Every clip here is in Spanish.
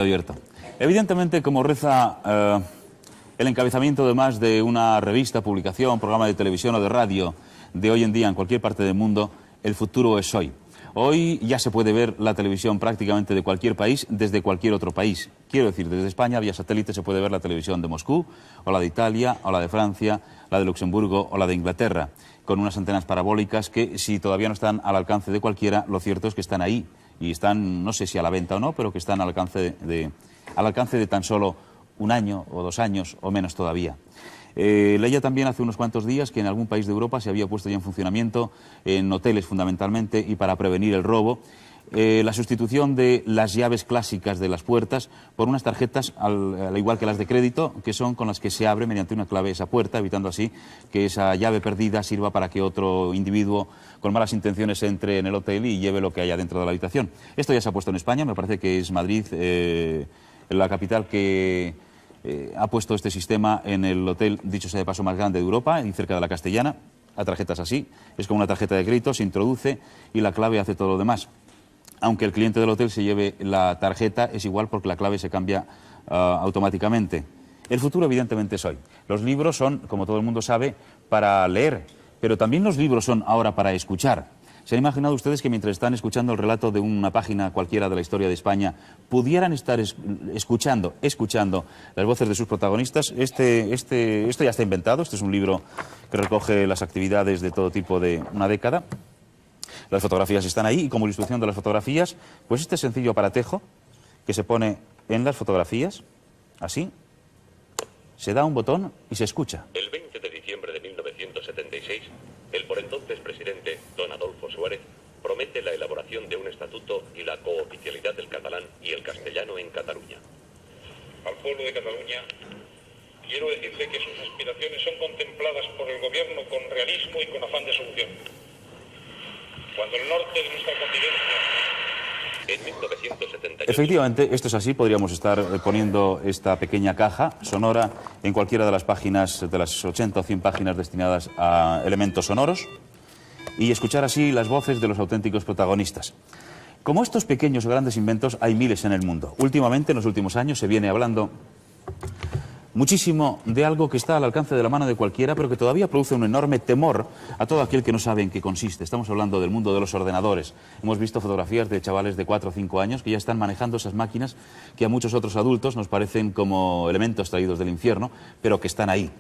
Abierto. Evidentemente, como reza el encabezamiento además de una revista, publicación, programa de televisión o de radio de hoy en día en cualquier parte del mundo, el futuro es hoy. Hoy ya se puede ver la televisión prácticamente de cualquier país, desde cualquier otro país. Quiero decir, desde España, vía satélite, se puede ver la televisión de Moscú, o la de Italia, o la de Francia, la de Luxemburgo o la de Inglaterra, con unas antenas parabólicas que, si todavía no están al alcance de cualquiera, lo cierto es que están ahí. Y están, no sé si a la venta o no, pero que están al alcance de tan solo un año o 2 años o menos todavía. Leía también hace unos cuantos días que en algún país de Europa se había puesto ya en funcionamiento, en hoteles fundamentalmente, y para prevenir el robo, la sustitución de las llaves clásicas de las puertas por unas tarjetas, al igual que las de crédito, que son con las que se abre mediante una clave esa puerta, evitando así que esa llave perdida sirva para que otro individuo con malas intenciones entre en el hotel y lleve lo que haya dentro de la habitación. Esto ya se ha puesto en España, me parece que es Madrid, la capital que ha puesto este sistema en el hotel, dicho sea de paso, más grande de Europa, y cerca de la Castellana. La tarjeta es así, es como una tarjeta de crédito, se introduce y la clave hace todo lo demás. Aunque el cliente del hotel se lleve la tarjeta, es igual porque la clave se cambia automáticamente. El futuro, evidentemente, es hoy. Los libros son, como todo el mundo sabe, para leer, pero también los libros son ahora para escuchar. ¿Se han imaginado ustedes que mientras están escuchando el relato de una página cualquiera de la historia de España, pudieran estar escuchando las voces de sus protagonistas? Esto ya está inventado. Este es un libro que recoge las actividades de todo tipo de una década. Las fotografías están ahí y como ilustración de las fotografías, pues este sencillo aparatejo que se pone en las fotografías, así, se da un botón y se escucha. El 20 de diciembre de 1976, el por entonces presidente, don Adolfo Suárez, promete la elaboración de un estatuto y la cooficialidad del catalán y el castellano en Cataluña. Al pueblo de Cataluña quiero decirle que sus aspiraciones son contempladas por el gobierno con realismo y con afán de solución. Cuando el norte de nuestra convivencia... En 1978... Efectivamente, esto es así. Podríamos estar poniendo esta pequeña caja sonora en cualquiera de las páginas, de las 80 o 100 páginas destinadas a elementos sonoros, y escuchar así las voces de los auténticos protagonistas. Como estos pequeños o grandes inventos, hay miles en el mundo. Últimamente, en los últimos años, se viene hablando muchísimo de algo que está al alcance de la mano de cualquiera, pero que todavía produce un enorme temor a todo aquel que no sabe en qué consiste. Estamos hablando del mundo de los ordenadores. Hemos visto fotografías de chavales de 4 o 5 años que ya están manejando esas máquinas que a muchos otros adultos nos parecen como elementos traídos del infierno, pero que están ahí.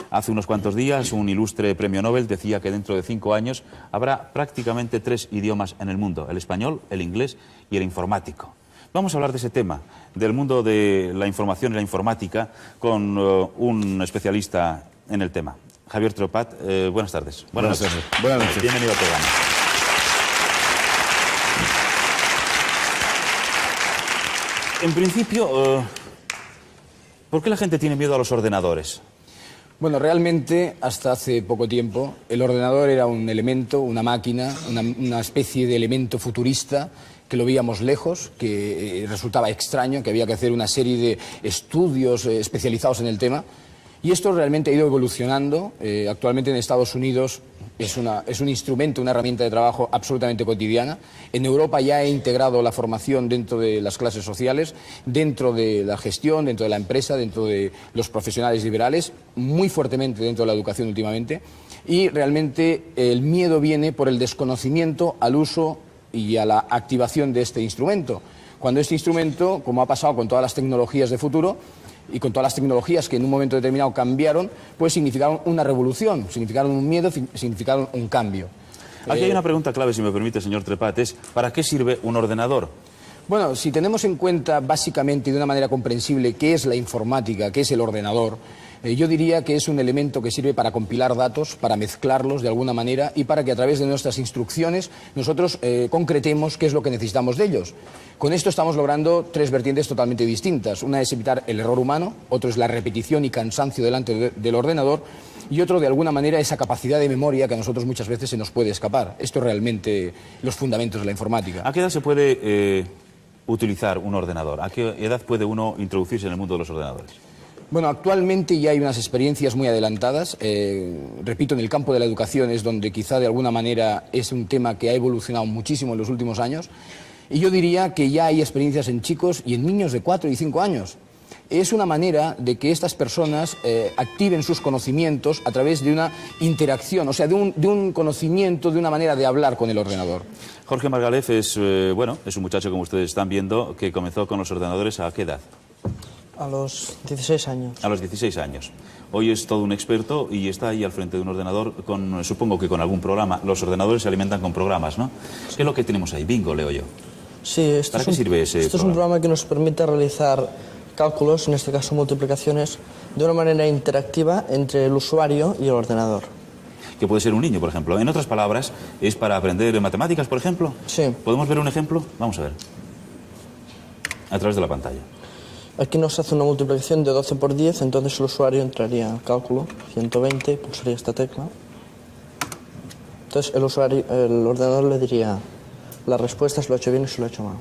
Hace unos cuantos días un ilustre premio Nobel decía que dentro de 5 años habrá prácticamente 3 idiomas en el mundo: el español, el inglés y el informático. Vamos a hablar de ese tema, del mundo de la información y la informática, con un especialista en el tema. Javier Tropat, buenas tardes. Buenas tardes. Buenas noches. Bienvenido al programa. En principio, ¿por qué la gente tiene miedo a los ordenadores? Bueno, realmente, hasta hace poco tiempo, el ordenador era un elemento, una máquina, una especie de elemento futurista que lo veíamos lejos, que resultaba extraño, que había que hacer una serie de estudios especializados en el tema. Y esto realmente ha ido evolucionando. Actualmente en Estados Unidos es un instrumento, una herramienta de trabajo absolutamente cotidiana. En Europa ya ha integrado la formación dentro de las clases sociales, dentro de la gestión, dentro de la empresa, dentro de los profesionales liberales, muy fuertemente dentro de la educación últimamente. Y realmente el miedo viene por el desconocimiento al uso y a la activación de este instrumento. Cuando este instrumento, como ha pasado con todas las tecnologías de futuro y con todas las tecnologías que en un momento determinado cambiaron, pues significaron una revolución, significaron un miedo, significaron un cambio. Aquí hay una pregunta clave, si me permite, señor Trepat, es ¿para qué sirve un ordenador? Bueno, si tenemos en cuenta básicamente y de una manera comprensible qué es la informática, qué es el ordenador, yo diría que es un elemento que sirve para compilar datos, para mezclarlos de alguna manera y para que a través de nuestras instrucciones nosotros concretemos qué es lo que necesitamos de ellos. Con esto estamos logrando 3 vertientes totalmente distintas. Una es evitar el error humano, otro es la repetición y cansancio delante del ordenador y otro, de alguna manera, esa capacidad de memoria que a nosotros muchas veces se nos puede escapar. Esto es realmente los fundamentos de la informática. ¿A qué edad se puede utilizar un ordenador? ¿A qué edad puede uno introducirse en el mundo de los ordenadores? Bueno, actualmente ya hay unas experiencias muy adelantadas. Repito, en el campo de la educación es donde quizá de alguna manera es un tema que ha evolucionado muchísimo en los últimos años. Y yo diría que ya hay experiencias en chicos y en niños de 4 y 5 años. Es una manera de que estas personas activen sus conocimientos a través de una interacción, o sea, de un conocimiento, de una manera de hablar con el ordenador. Jorge Margalef es, bueno, es un muchacho, como ustedes están viendo, que comenzó con los ordenadores ¿a qué edad? A los 16 años. A los 16 años. Hoy es todo un experto y está ahí al frente de un ordenador, supongo que con algún programa. Los ordenadores se alimentan con programas, ¿no? ¿Qué es lo que tenemos ahí? Bingo, leo yo. Sí, ¿Para qué sirve ese Esto es un programa que nos permite realizar cálculos, en este caso multiplicaciones, de una manera interactiva entre el usuario y el ordenador. Que puede ser un niño, por ejemplo. En otras palabras, ¿es para aprender matemáticas, por ejemplo? Sí. ¿Podemos ver un ejemplo? Vamos a ver. A través de la pantalla. Aquí nos hace una multiplicación de 12 por 10, entonces el usuario entraría al cálculo, 120, pulsaría esta tecla. Entonces el ordenador le diría la respuesta si lo ha hecho bien y si lo ha hecho mal.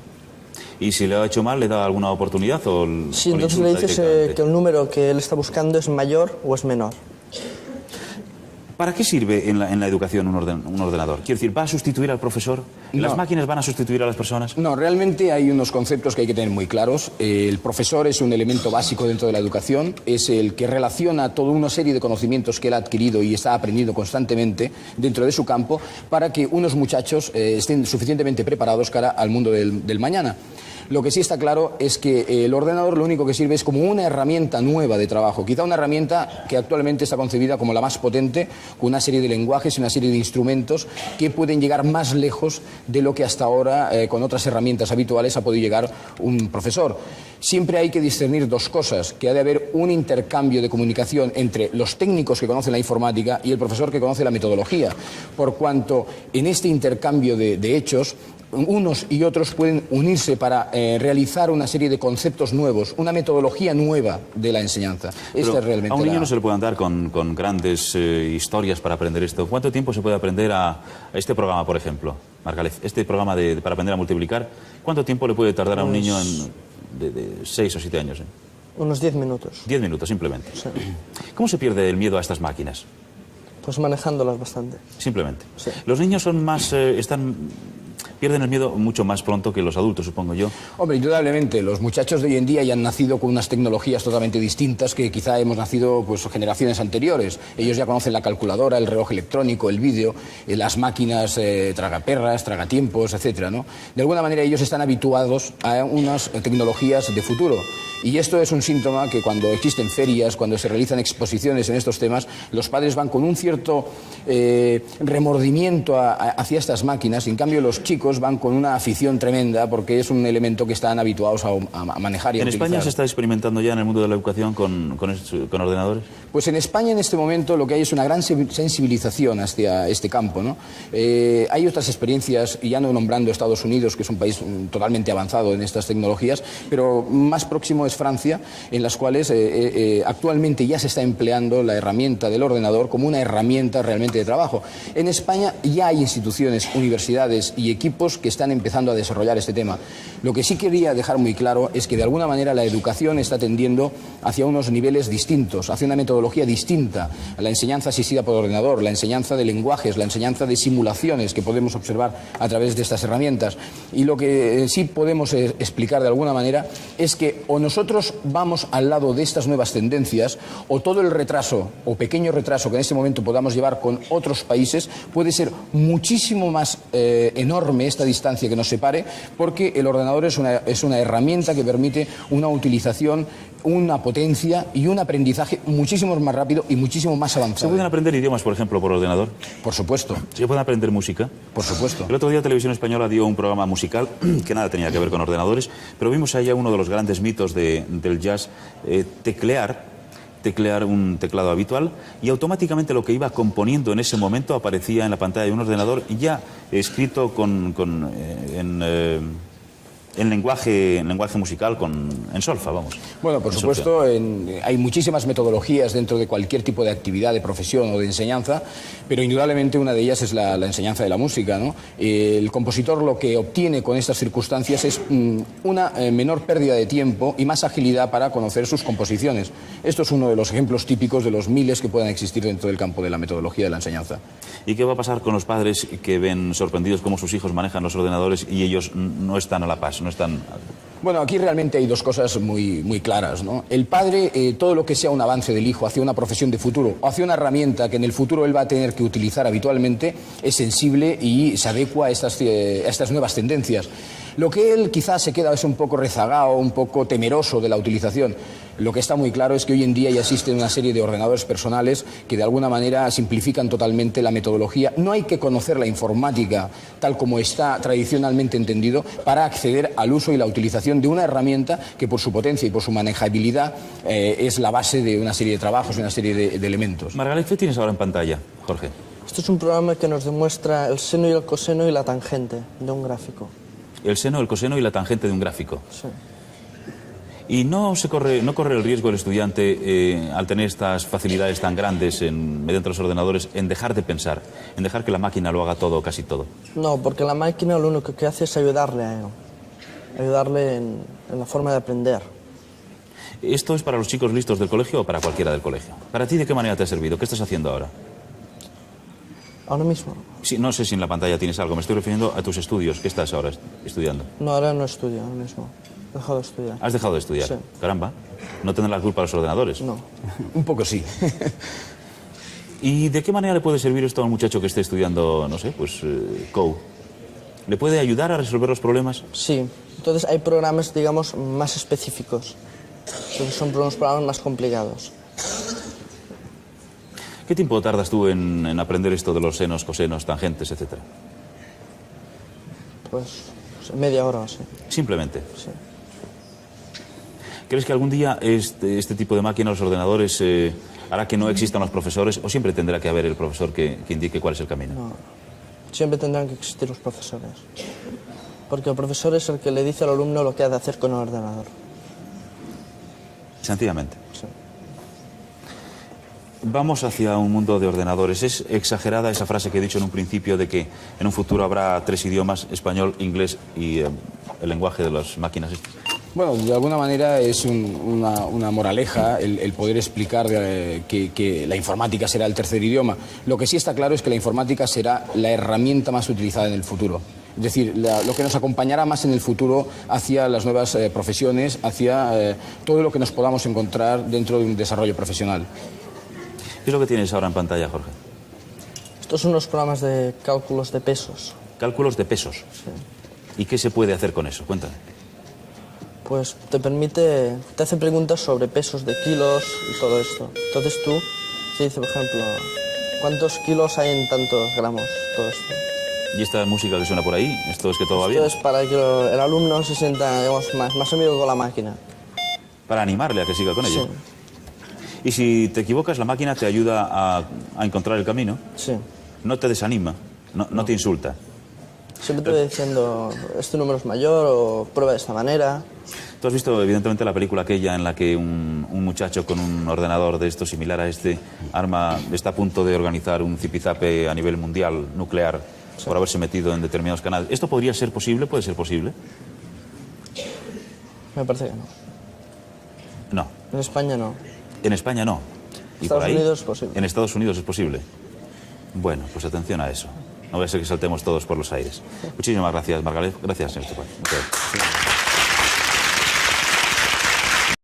¿Y si le ha hecho mal, le da alguna oportunidad o Sí, o entonces le insulta dices directamente? que el número que él está buscando es mayor o es menor. ¿Para qué sirve en la educación un ordenador? Quiero decir, ¿va a sustituir al profesor? ¿Las No. máquinas van a sustituir a las personas? No, realmente hay unos conceptos que hay que tener muy claros. El profesor es un elemento básico dentro de la educación, es el que relaciona toda una serie de conocimientos que él ha adquirido y está aprendiendo constantemente dentro de su campo para que unos muchachos estén suficientemente preparados cara al mundo del mañana. Lo que sí está claro es que el ordenador lo único que sirve es como una herramienta nueva de trabajo, quizá una herramienta que actualmente está concebida como la más potente, con una serie de lenguajes y una serie de instrumentos que pueden llegar más lejos de lo que hasta ahora con otras herramientas habituales ha podido llegar un profesor. Siempre hay que discernir dos cosas, que ha de haber un intercambio de comunicación entre los técnicos que conocen la informática y el profesor que conoce la metodología, por cuanto en este intercambio de hechos unos y otros pueden unirse para realizar una serie de conceptos nuevos, una metodología nueva de la enseñanza. Esta es realmente a un niño no se le puede andar con grandes historias para aprender esto. ¿Cuánto tiempo se puede aprender a este programa, por ejemplo, Margalef? Este programa para aprender a multiplicar, ¿cuánto tiempo le puede tardar a un niño de 6 o 7 años? Unos 10 minutos. 10 minutos, simplemente. Sí. ¿Cómo se pierde el miedo a estas máquinas? Pues manejándolas bastante. Simplemente. Sí. Los niños son más... pierden el miedo mucho más pronto que los adultos, supongo yo. Hombre, indudablemente, los muchachos de hoy en día ya han nacido con unas tecnologías totalmente distintas que quizá hemos nacido pues generaciones anteriores. Ellos ya conocen la calculadora, el reloj electrónico, el vídeo, las máquinas tragaperras, tragatiempos, etcétera, ¿no? De alguna manera ellos están habituados a unas tecnologías de futuro. Y esto es un síntoma que cuando existen ferias, cuando se realizan exposiciones en estos temas, los padres van con un cierto remordimiento hacia estas máquinas, y en cambio los chicos van con una afición tremenda porque es un elemento que están habituados a manejar y a ¿En utilizar. España se está experimentando ya en el mundo de la educación con ordenadores? Pues en España en este momento lo que hay es una gran sensibilización hacia este campo, ¿no? Hay otras experiencias, y ya no nombrando Estados Unidos, que es un país totalmente avanzado en estas tecnologías, pero más próximo es Francia, en las cuales actualmente ya se está empleando la herramienta del ordenador como una herramienta realmente de trabajo. En España ya hay instituciones, universidades y equipos que están empezando a desarrollar este tema. Lo que sí quería dejar muy claro es que de alguna manera la educación está tendiendo hacia unos niveles distintos, hacia una metodología distinta, a la enseñanza asistida por ordenador, la enseñanza de lenguajes, la enseñanza de simulaciones que podemos observar a través de estas herramientas. Y lo que sí podemos explicar de alguna manera es que o nosotros vamos al lado de estas nuevas tendencias, o todo el retraso o pequeño retraso que en este momento podamos llevar con otros países puede ser muchísimo más enorme esta distancia que nos separe, porque el ordenador es una herramienta que permite una utilización, una potencia y un aprendizaje muchísimo más rápido y muchísimo más ¿Se avanzado. pueden aprender idiomas, por ejemplo, por ordenador? Por supuesto, ¿Se pueden aprender música? por supuesto. El otro día Televisión Española dio un programa musical que nada tenía que ver con ordenadores, pero vimos allá uno de los grandes mitos del jazz, teclear un teclado habitual, y automáticamente lo que iba componiendo en ese momento aparecía en la pantalla de un ordenador ya escrito en lenguaje musical en solfa, vamos. Bueno, por supuesto, hay muchísimas metodologías dentro de cualquier tipo de actividad, de profesión o de enseñanza, pero indudablemente una de ellas es la enseñanza de la música, ¿no? El compositor lo que obtiene con estas circunstancias es una menor pérdida de tiempo y más agilidad para conocer sus composiciones. Esto es uno de los ejemplos típicos de los miles que puedan existir dentro del campo de la metodología de la enseñanza. ¿Y qué va a pasar con los padres que ven sorprendidos cómo sus hijos manejan los ordenadores y ellos no están a la paz, no están...? Bueno, aquí realmente hay dos cosas muy claras, ¿no? El padre, todo lo que sea un avance del hijo hacia una profesión de futuro o hacia una herramienta que en el futuro él va a tener que utilizar habitualmente, es sensible y se adecua a estas nuevas tendencias. Lo que él quizás se queda es un poco rezagado, un poco temeroso de la utilización. Lo que está muy claro es que hoy en día ya existen una serie de ordenadores personales que de alguna manera simplifican totalmente la metodología. No hay que conocer la informática tal como está tradicionalmente entendido para acceder al uso y la utilización de una herramienta que por su potencia y por su manejabilidad es la base de una serie de trabajos, de una serie de elementos. Margalef, ¿qué tienes ahora en pantalla, Jorge? Esto es un programa que nos demuestra el seno y el coseno y la tangente de un gráfico. El seno, el coseno y la tangente de un gráfico. Sí. ¿Y no corre el riesgo el estudiante, al tener estas facilidades tan grandes mediante los ordenadores, en dejar de pensar, en dejar que la máquina lo haga todo, casi todo? No, porque la máquina lo único que hace es ayudarle a él. Ayudarle en la forma de aprender. ¿Esto es para los chicos listos del colegio o para cualquiera del colegio? ¿Para ti de qué manera te ha servido? ¿Qué estás haciendo ahora? ¿Ahora mismo? Sí, no sé si en la pantalla tienes algo. Me estoy refiriendo a tus estudios. ¿Qué estás ahora estudiando? No, ahora no estudio, ahora mismo. He dejado de estudiar. ¿Has dejado de estudiar? Sí. Caramba. ¿No tendrán la culpa los ordenadores? No. Un poco sí. ¿Y de qué manera le puede servir esto a un muchacho que esté estudiando, no sé, pues, Go? ¿Le puede ayudar a resolver los problemas? Sí. Entonces hay programas, digamos, más específicos. Entonces son unos programas más complicados. ¿Qué tiempo tardas tú en aprender esto de los senos, cosenos, tangentes, etcétera? Pues media hora o así. Simplemente. Sí. ¿Crees que algún día este tipo de máquinas, los ordenadores, hará que no existan los profesores o siempre tendrá que haber el profesor que indique cuál es el camino? No. Siempre tendrán que existir los profesores. Porque el profesor es el que le dice al alumno lo que ha de hacer con el ordenador. Sencillamente. Sí. Vamos hacia un mundo de ordenadores. ¿Es exagerada esa frase que he dicho en un principio de que en un futuro habrá 3 idiomas, español, inglés y el lenguaje de las máquinas? Bueno, de alguna manera es una moraleja el poder explicar que la informática será el tercer idioma. Lo que sí está claro es que la informática será la herramienta más utilizada en el futuro. Es decir, lo que nos acompañará más en el futuro hacia las nuevas profesiones, hacia todo lo que nos podamos encontrar dentro de un desarrollo profesional. ¿Qué es lo que tienes ahora en pantalla, Jorge? Estos son unos programas de cálculos de pesos. Cálculos de pesos. Sí. ¿Y qué se puede hacer con eso? Cuéntame. Pues te hace preguntas sobre pesos de kilos y todo esto. Entonces tú te dice, por ejemplo, ¿cuántos kilos hay en tantos gramos? Todo esto. ¿Y esta música que suena por ahí? ¿Esto es que todo va bien? Esto es para que el alumno se sienta, digamos, más amigo con la máquina. Para animarle a que siga con ella. Sí. Y si te equivocas, la máquina te ayuda a encontrar el camino. Sí. No te desanima, no te insulta. Siempre te voy diciendo, este número es mayor o prueba de esta manera. Tú has visto, evidentemente, la película aquella en la que un muchacho con un ordenador de esto similar a este está a punto de organizar un zipizape a nivel mundial nuclear por haberse metido en determinados canales. ¿Esto podría ser posible? ¿Puede ser posible? Me parece que no. No. En España no. En España no. ¿Y Estados por ahí? Unidos es posible. En Estados Unidos es posible. Bueno, pues atención a eso. No voy a ser que saltemos todos por los aires. Muchísimas gracias, Margalef. Gracias, señor Estepar.